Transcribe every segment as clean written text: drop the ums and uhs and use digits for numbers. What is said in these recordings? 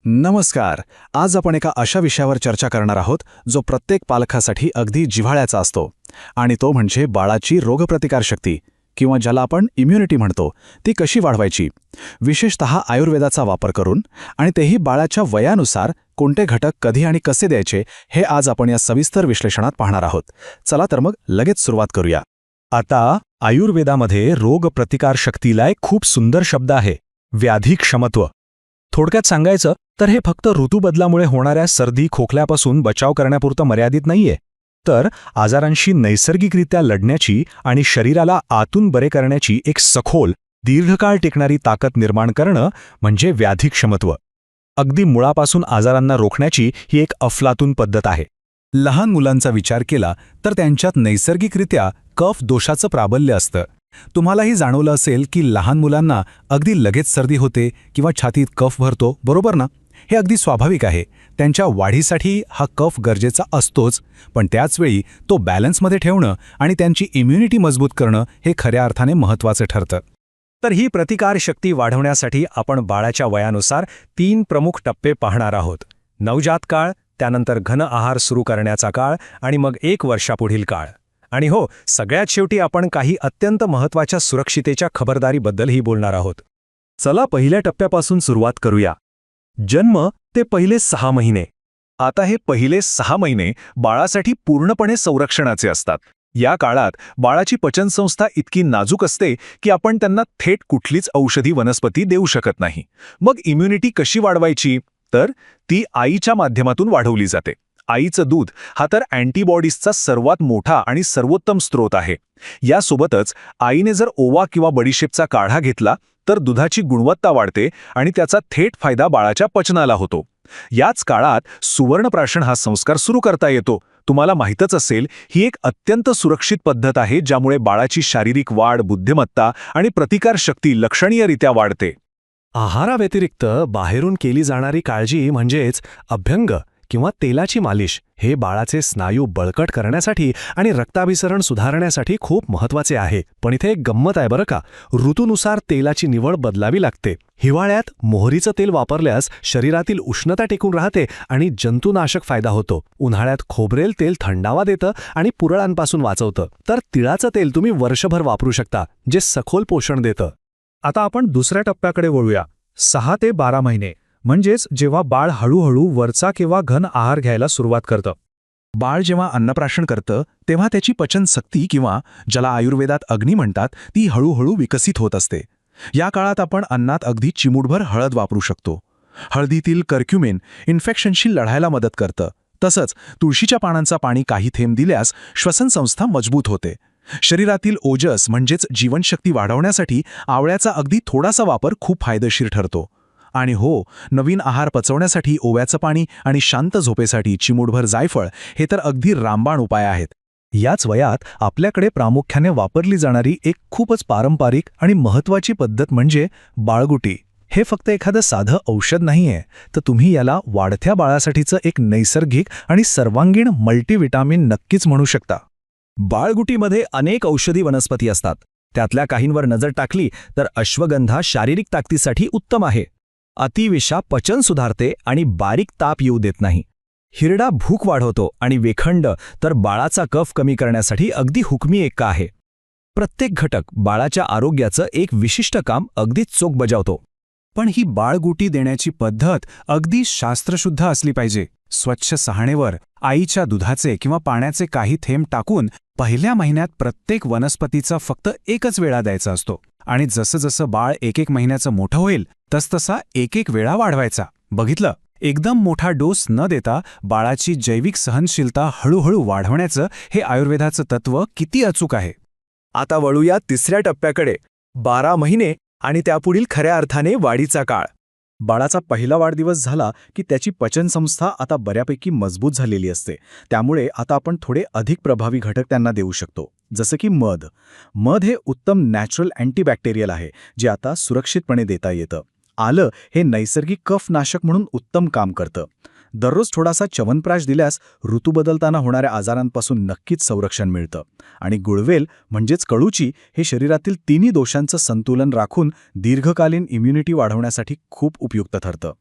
नमस्कार. आज आपण एका अशा विषयावर चर्चा करणार आहोत जो प्रत्येक पालकासाठी अगदी जिव्हाळ्याचा असतो आणि तो म्हणजे बाळाची रोगप्रतिकारशक्ती किंवा ज्याला आपण इम्युनिटी म्हणतो ती कशी वाढवायची, विशेषतः आयुर्वेदाचा वापर करून, आणि तेही बाळाच्या वयानुसार कोणते घटक कधी आणि कसे द्यायचे हे आज आपण या सविस्तर विश्लेषणात पाहणार आहोत. चला तर मग लगेच सुरुवात करूया. आता आयुर्वेदामध्ये रोगप्रतिकारशक्तीला एक खूप सुंदर शब्द आहे, व्याधिक्षमत्व. थोडक्यात सांगायचं तर हे फक्त ऋतुबदलामुळे होणाऱ्या सर्दी खोकल्यापासून बचाव करण्यापुरतं मर्यादित नाहीये, तर आजारांशी नैसर्गिकरित्या लढण्याची आणि शरीराला आतून बरे करण्याची एक सखोल, दीर्घकाळ टिकणारी ताकद निर्माण करणं म्हणजे व्याधिक्षमत्व. अगदी मुळापासून आजारांना रोखण्याची ही एक अफलातून पद्धत आहे. लहान मुलांचा विचार केला तर त्यांच्यात नैसर्गिकरित्या कफ दोषाचं प्राबल्य असतं. तुम्हालाही जाणवलं असेल की लहान मुलांना अगदी लगेच सर्दी होते किंवा छातीत कफ भरतो, बरोबर ना? हे अगदी स्वाभाविक आहे. त्यांच्या वाढीसाठी हा कफ गरजेचा असतोच, पण त्याचवेळी तो बॅलन्समध्ये ठेवणं आणि त्यांची इम्युनिटी मजबूत करणं हे खऱ्या अर्थाने महत्त्वाचं ठरतं. तर ही प्रतिकारशक्ती वाढवण्यासाठी आपण बाळाच्या वयानुसार 3 प्रमुख टप्पे पाहणार आहोत. नवजात काळ, त्यानंतर घन आहार सुरू करण्याचा काळ आणि मग 1 वर्षापुढील काळ. आणि हो, सगळ्यात शेवटी आपण काही अत्यंत महत्त्वाच्या सुरक्षितेच्या खबरदारीबद्दलही बोलणार आहोत. चला पहिल्या टप्प्यापासून सुरुवात करूया. जन्म ते पहिले 6 महिने. आता हे पहिले 6 महिने बाळासाठी पूर्णपणे संरक्षणाचे असतात. या काळात बाळाची पचनसंस्था इतकी नाजूक असते की आपण त्यांना थेट कुठलीच औषधी वनस्पती देऊ शकत नाही. मग इम्युनिटी कशी वाढवायची? तर ती आईच्या माध्यमातून वाढवली जाते. आईचं दूध हा तर अँटीबॉडीजचा सर्वात मोठा आणि सर्वोत्तम स्रोत आहे. यासोबतच आईने जर ओवा किंवा बडीशेपचा काढा घेतला तर दुधाची गुणवत्ता वाढते आणि त्याचा थेट फायदा बाळाच्या पचनाला होतो. याच काळात सुवर्णप्राशन हा संस्कार सुरू करता येतो. तुम्हाला माहीतच असेल, ही एक अत्यंत सुरक्षित पद्धत आहे ज्यामुळे बाळाची शारीरिक वाढ, बुद्धिमत्ता आणि प्रतिकारशक्ती लक्षणीयरित्या वाढते. आहाराव्यतिरिक्त बाहेरून केली जाणारी काळजी म्हणजेच अभ्यंग किंवा तेलाची मालिश हे बाळाचे स्नायू बळकट करण्यासाठी आणि रक्ताभिसरण सुधारण्यासाठी खूप महत्त्वाचे आहे. पण इथे एक गंमत आहे बरं का. ऋतूनुसार तेलाची निवड बदलावी लागते. हिवाळ्यात मोहरीचं तेल वापरल्यास शरीरातील उष्णता टिकून राहते आणि जंतुनाशक फायदा होतो. उन्हाळ्यात खोबरेल तेल थंडावा देतं आणि पुरळांपासून वाचवतं. तर तिळाचं तेल तुम्ही वर्षभर वापरू शकता, जे सखोल पोषण देतं. आता आपण दुसऱ्या टप्प्याकडे वळूया. 6 ते 12 महिने, म्हणजेच जेव्हा बाळ हळूहळू वरचा किंवा घन आहार घ्यायला सुरुवात करतं. बाळ जेव्हा अन्नप्राशन करतं तेव्हा त्याची पचनशक्ती किंवा ज्याला आयुर्वेदात अग्नी म्हणतात ती हळूहळू विकसित होत असते. या काळात आपण अन्नात अगदी चिमूटभर हळद वापरू शकतो. हळदीतील कर्क्युमिन इन्फेक्शनशी लढायला मदत करतं. तसंच तुळशीच्या पानांचा पाणी काही थेंब दिल्यास श्वसनसंस्था मजबूत होते. शरीरातील ओजस म्हणजेच जीवनशक्ती वाढवण्यासाठी आवळ्याचा अगदी थोडासा वापर खूप फायदेशीर ठरतो. आणि हो, नवीन आहार पचवण्यासाठी ओव्याचं पाणी आणि शांत झोपेसाठी चिमूटभर जायफळ हे तर अगदी रामबाण उपाय आहेत. याच वयात आपल्याकडे प्रामुख्याने वापरली जाणारी एक खूपच पारंपरिक आणि महत्त्वाची पद्धत म्हणजे बाळगुटी. हे फक्त एखादं साधं औषध नाहीये, तर तुम्ही याला वाढत्या बाळासाठीचं एक नैसर्गिक आणि सर्वांगीण मल्टीव्हिटॅमिन नक्कीच म्हणू शकता. बाळगुटीमध्ये अनेक औषधी वनस्पती असतात. त्यातल्या काहींवर नजर टाकली तर अश्वगंधा शारीरिक ताकदीसाठी उत्तम आहे. अतिविषा पचन सुधारते आणि बारीक ताप येऊ देत नाही. हिरडा भूक वाढवतो आणि वेखंड तर बाळाचा कफ कमी करण्यासाठी अगदी हुकमी एक्का आहे. प्रत्येक घटक बाळाच्या आरोग्याचं एक विशिष्ट काम अगदीच चोख बजावतो. पण ही बाळगुटी देण्याची पद्धत अगदी शास्त्रशुद्ध असली पाहिजे. स्वच्छ सहाणेवर आईच्या दुधाचे किंवा पाण्याचे काही थेंब टाकून पहिल्या महिन्यात प्रत्येक वनस्पतीचा फक्त एकच वेळा द्यायचा असतो आणि जसं जसं बाळ 1-1 महिन्याचं मोठं होईल तसतसा 1-1 वेळा वाढवायचा. बघितलं? एकदम मोठा डोस न देता बाळाची जैविक सहनशीलता हळूहळू वाढवण्याचं हे आयुर्वेदाचं तत्त्व किती अचूक आहे. आता वळूया तिसऱ्या टप्प्याकडे. 12 महिने आणि त्यापुढील खऱ्या अर्थाने वाढीचा काळ. बाळाचा पहिला वाढदिवस झाला की त्याची पचनसंस्था आता बऱ्यापैकी मजबूत झालेली असते. त्यामुळे आता आपण थोडे अधिक प्रभावी घटक त्यांना देऊ शकतो, जसं की मध. मध हे उत्तम नॅचरल अँटीबॅक्टेरियल आहे, जे आता सुरक्षितपणे देता येतं. आलं हे नैसर्गिक कफनाशक म्हणून उत्तम काम करतं. दररोज थोडासा च्यवनप्राश दिल्यास ऋतू बदलताना होणाऱ्या आजारांपासून नक्कीच संरक्षण मिळतं. आणि गुळवेल म्हणजेच कळूची हे शरीरातील तिन्ही दोषांचं संतुलन राखून दीर्घकालीन इम्युनिटी वाढवण्यासाठी खूप उपयुक्त ठरतं.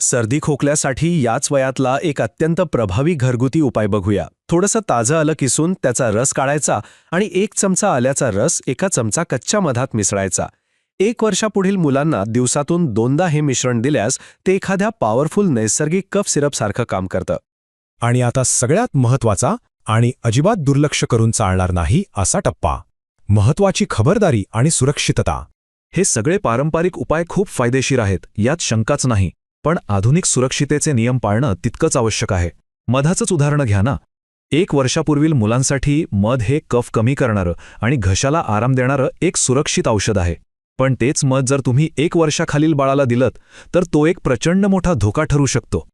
सर्दी खोकल्यासाठी याच वयातला एक अत्यंत प्रभावी घरगुती उपाय बघूया. थोडंसं ताजं आलं किसून त्याचा रस काढायचा आणि 1 चमचा आल्याचा रस 1 चमचा कच्च्या मधात मिसळायचा. 1 वर्षापुढील मुलांना दिवसातून 2दा हे मिश्रण दिल्यास ते एखाद्या पॉवरफुल नैसर्गिक कफ सिरपसारखं काम करतं. आणि आता सगळ्यात महत्त्वाचा आणि अजिबात दुर्लक्ष करून चालणार नाही असा टप्पा, महत्त्वाची खबरदारी आणि सुरक्षितता. हे सगळे पारंपरिक उपाय खूप फायदेशीर आहेत, यात शंकाच नाही. पण आधुनिक सुरक्षितेचे नियम पाळणं तितकंच आवश्यक आहे. मधाचंच उदाहरण घ्या ना. 1 वर्षापूर्वील मुलांसाठी मध हे कफ कमी करणारं आणि घशाला आराम देणारं एक सुरक्षित औषध आहे. पण तेच मध जर तुम्ही 1 वर्षाखालील बाळाला दिलत तर तो एक प्रचंड मोठा धोका ठरू शकतो.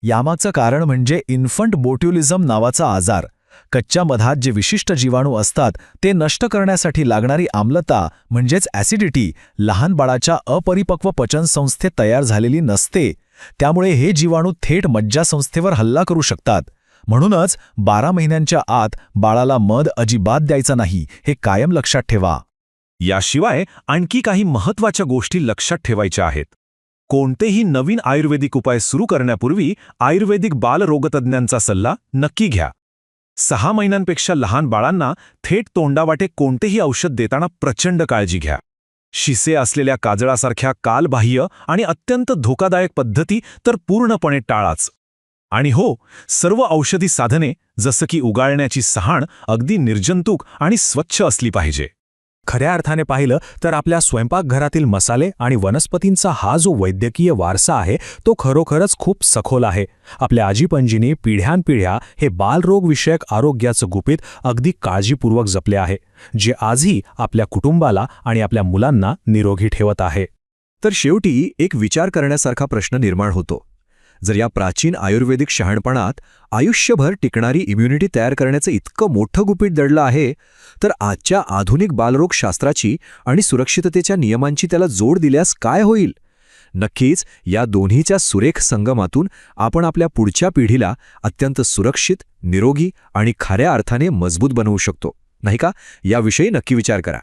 यामागचं कारण म्हणजे इन्फंट बोट्युलिझम नावाचा आजार. कच्च्या मधात जे विशिष्ट जीवाणू असतात ते नष्ट करण्यासाठी लागणारी आम्लता म्हणजेच ॲसिडिटी लहान बाळाच्या अपरिपक्व पचनसंस्थेत तयार झालेली नसते. त्यामुळे हे जीवाणू थेट मज्जासंस्थेवर हल्ला करू शकतात. म्हणूनच 12 महिन्यांच्या आत बाळाला मध अजिबात द्यायचा नाही, हे कायम लक्षात ठेवा. याशिवाय आणखी काही महत्त्वाच्या गोष्टी लक्षात ठेवायच्या आहेत. कोणतेही नवीन आयुर्वेदिक उपाय सुरू करण्यापूर्वी आयुर्वेदिक बालरोगतज्ञांचा सल्ला नक्की घ्या. 6 महिन्यांपेक्षा लहान बाळांना थेट तोंडावाटे कोणतेही औषध देताना प्रचंड काळजी घ्या. शिसे असलेल्या काजळासारख्या कालबाह्य आणि अत्यंत धोकादायक पद्धती तर पूर्णपणे टाळाच. आणि हो, सर्व औषधी साधने जसं की उगाळण्याची सहाण अगदी निर्जंतुक आणि स्वच्छ असली पाहिजे. खऱ्या अर्थाने पाहिलं तर आपल्या स्वयंपाकघरातील मसाले आणि वनस्पतींचा हा जो वैद्यकीय वारसा आहे तो खरोखरच खूप सखोल आहे. आपल्या आजीपंजींनी पिढ्यानपिढ्या हे बालरोगविषयक आरोग्याचं गुपित अगदी काळजीपूर्वक जपले आहे, जे आजही आपल्या कुटुंबाला आणि आपल्या मुलांना निरोगी ठेवत आहे. तर शेवटी एक विचार करण्यासारखा प्रश्न निर्माण होतो. जर या प्राचीन आयुर्वेदिक शहाणपणात आयुष्यभर टिकणारी इम्युनिटी तयार करण्याचं इतकं मोठं गुपित दडलं आहे, तर आजच्या आधुनिक बालरोगशास्त्राची आणि सुरक्षिततेच्या नियमांची त्याला जोड दिल्यास काय होईल? नक्कीच या दोन्हीच्या सुरेख संगमातून आपण आपल्या पुढच्या पिढीला अत्यंत सुरक्षित, निरोगी आणि खऱ्या अर्थाने मजबूत बनवू शकतो, नाही का? याविषयी नक्की विचार करा.